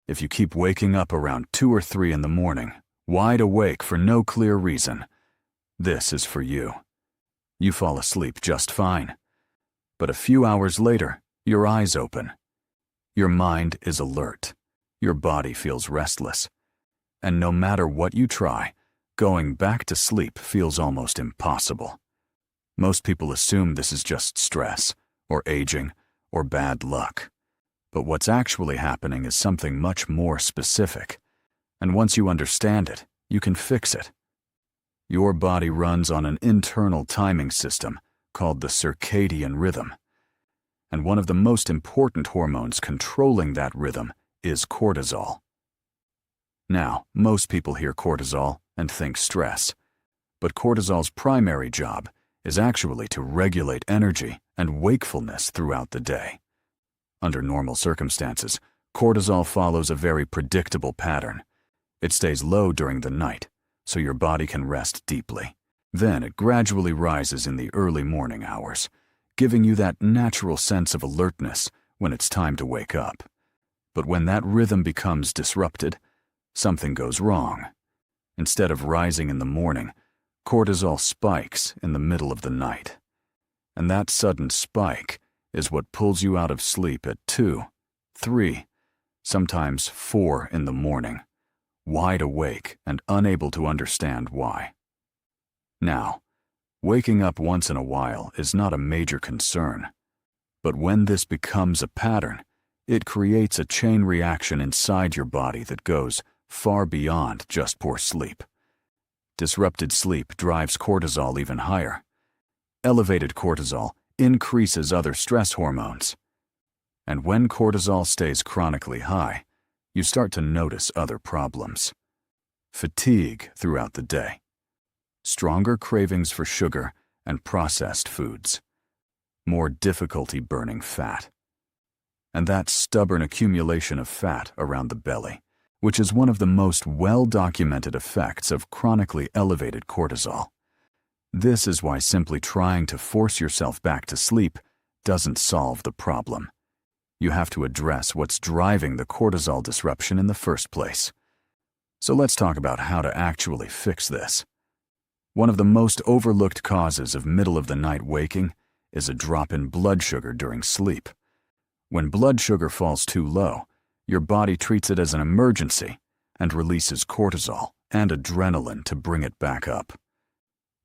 If you keep waking up around 2 or 3 in the morning, wide awake for no clear reason, this is for you. You fall asleep just fine. But a few hours later, your eyes open. Your mind is alert. Your body feels restless. And no matter what you try, going back to sleep feels almost impossible. Most people assume this is just stress, or aging, or bad luck. But what's actually happening is something much more specific. And once you understand it, you can fix it. Your body runs on an internal timing system called the circadian rhythm. And one of the most important hormones controlling that rhythm is cortisol. Now, most people hear cortisol and think stress. But cortisol's primary job is actually to regulate energy and wakefulness throughout the day. Under normal circumstances, cortisol follows a very predictable pattern. It stays low during the night, so your body can rest deeply. Then it gradually rises in the early morning hours, giving you that natural sense of alertness when it's time to wake up. But when that rhythm becomes disrupted, something goes wrong. Instead of rising in the morning, cortisol spikes in the middle of the night. And that sudden spike is what pulls you out of sleep at 2, 3, sometimes 4 in the morning, wide awake and unable to understand why. Now, waking up once in a while is not a major concern. But when this becomes a pattern, it creates a chain reaction inside your body that goes far beyond just poor sleep. Disrupted sleep drives cortisol even higher. Elevated cortisol increases other stress hormones. And when cortisol stays chronically high, you start to notice other problems. Fatigue throughout the day. Stronger cravings for sugar and processed foods. More difficulty burning fat. And that stubborn accumulation of fat around the belly, which is one of the most well-documented effects of chronically elevated cortisol. This is why simply trying to force yourself back to sleep doesn't solve the problem. You have to address what's driving the cortisol disruption in the first place. So let's talk about how to actually fix this. One of the most overlooked causes of middle-of-the-night waking is a drop in blood sugar during sleep. When blood sugar falls too low, your body treats it as an emergency and releases cortisol and adrenaline to bring it back up.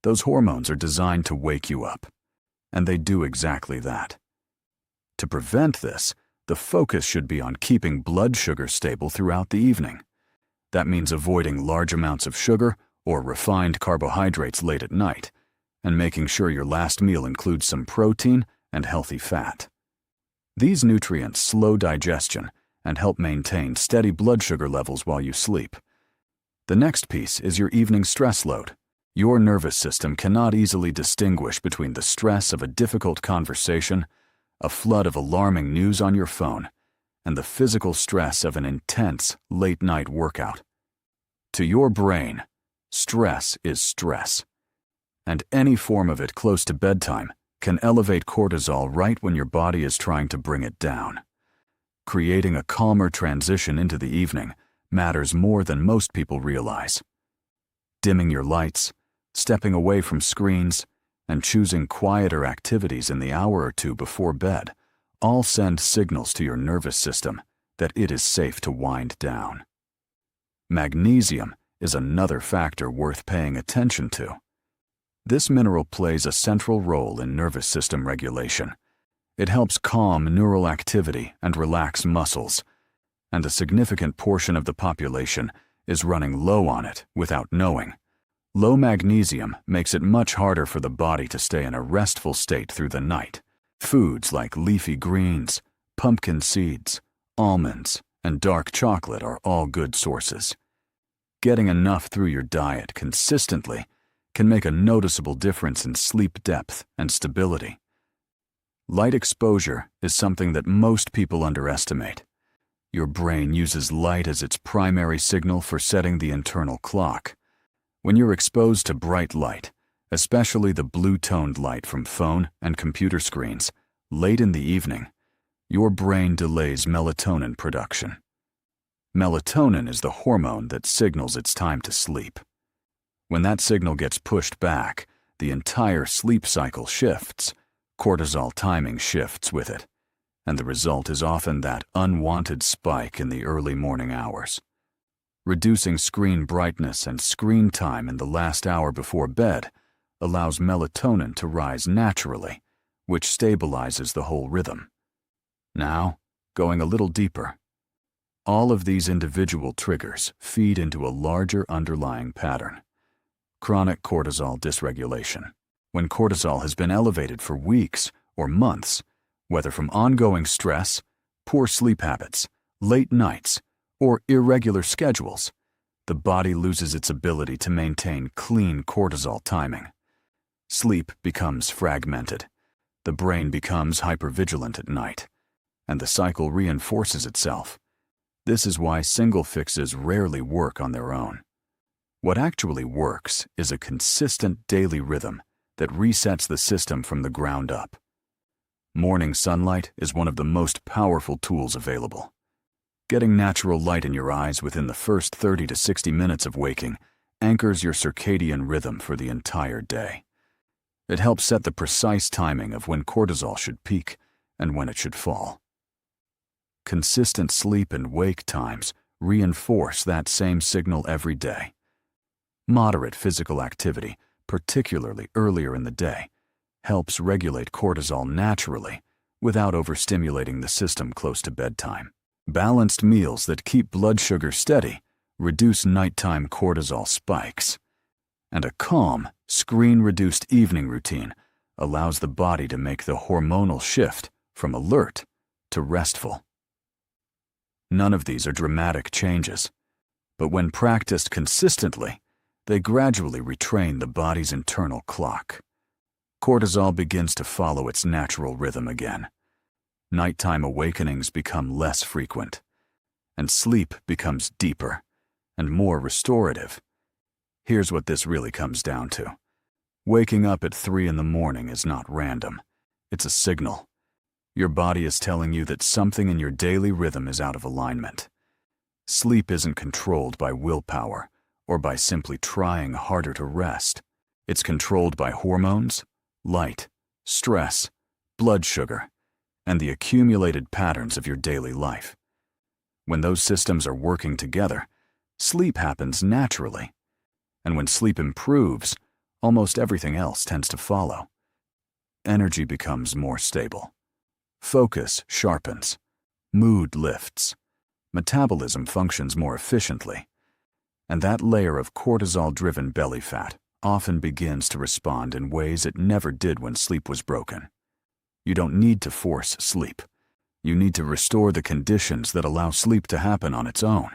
Those hormones are designed to wake you up, and they do exactly that. To prevent this, the focus should be on keeping blood sugar stable throughout the evening. That means avoiding large amounts of sugar or refined carbohydrates late at night, and making sure your last meal includes some protein and healthy fat. These nutrients slow digestion and help maintain steady blood sugar levels while you sleep. The next piece is your evening stress load. Your nervous system cannot easily distinguish between the stress of a difficult conversation, a flood of alarming news on your phone, and the physical stress of an intense, late-night workout. To your brain, stress is stress. And any form of it close to bedtime can elevate cortisol right when your body is trying to bring it down. Creating a calmer transition into the evening matters more than most people realize. Dimming your lights, stepping away from screens, and choosing quieter activities in the hour or two before bed all send signals to your nervous system that it is safe to wind down. Magnesium is another factor worth paying attention to. This mineral plays a central role in nervous system regulation. It helps calm neural activity and relax muscles, and a significant portion of the population is running low on it without knowing. Low magnesium makes it much harder for the body to stay in a restful state through the night. Foods like leafy greens, pumpkin seeds, almonds, and dark chocolate are all good sources. Getting enough through your diet consistently can make a noticeable difference in sleep depth and stability. Light exposure is something that most people underestimate. Your brain uses light as its primary signal for setting the internal clock. When you're exposed to bright light, especially the blue-toned light from phone and computer screens, late in the evening, your brain delays melatonin production. Melatonin is the hormone that signals it's time to sleep. When that signal gets pushed back, the entire sleep cycle shifts. Cortisol timing shifts with it, and the result is often that unwanted spike in the early morning hours. Reducing screen brightness and screen time in the last hour before bed allows melatonin to rise naturally, which stabilizes the whole rhythm. Now, going a little deeper, all of these individual triggers feed into a larger underlying pattern: chronic cortisol dysregulation. When cortisol has been elevated for weeks or months, whether from ongoing stress, poor sleep habits, late nights, or irregular schedules, the body loses its ability to maintain clean cortisol timing. Sleep becomes fragmented. The brain becomes hypervigilant at night, and the cycle reinforces itself. This is why single fixes rarely work on their own. What actually works is a consistent daily rhythm that resets the system from the ground up. Morning sunlight is one of the most powerful tools available. Getting natural light in your eyes within the first 30 to 60 minutes of waking anchors your circadian rhythm for the entire day. It helps set the precise timing of when cortisol should peak and when it should fall. Consistent sleep and wake times reinforce that same signal every day. Moderate physical activity, particularly earlier in the day, helps regulate cortisol naturally without overstimulating the system close to bedtime. Balanced meals that keep blood sugar steady reduce nighttime cortisol spikes. And a calm, screen-reduced evening routine allows the body to make the hormonal shift from alert to restful. None of these are dramatic changes, but when practiced consistently, they gradually retrain the body's internal clock. Cortisol begins to follow its natural rhythm again. Nighttime awakenings become less frequent, and sleep becomes deeper and more restorative. Here's what this really comes down to. Waking up at 3 in the morning is not random. It's a signal. Your body is telling you that something in your daily rhythm is out of alignment. Sleep isn't controlled by willpower or by simply trying harder to rest. It's controlled by hormones, light, stress, blood sugar, and the accumulated patterns of your daily life. When those systems are working together, sleep happens naturally. And when sleep improves, almost everything else tends to follow. Energy becomes more stable. Focus sharpens. Mood lifts. Metabolism functions more efficiently. And that layer of cortisol-driven belly fat often begins to respond in ways it never did when sleep was broken. You don't need to force sleep. You need to restore the conditions that allow sleep to happen on its own.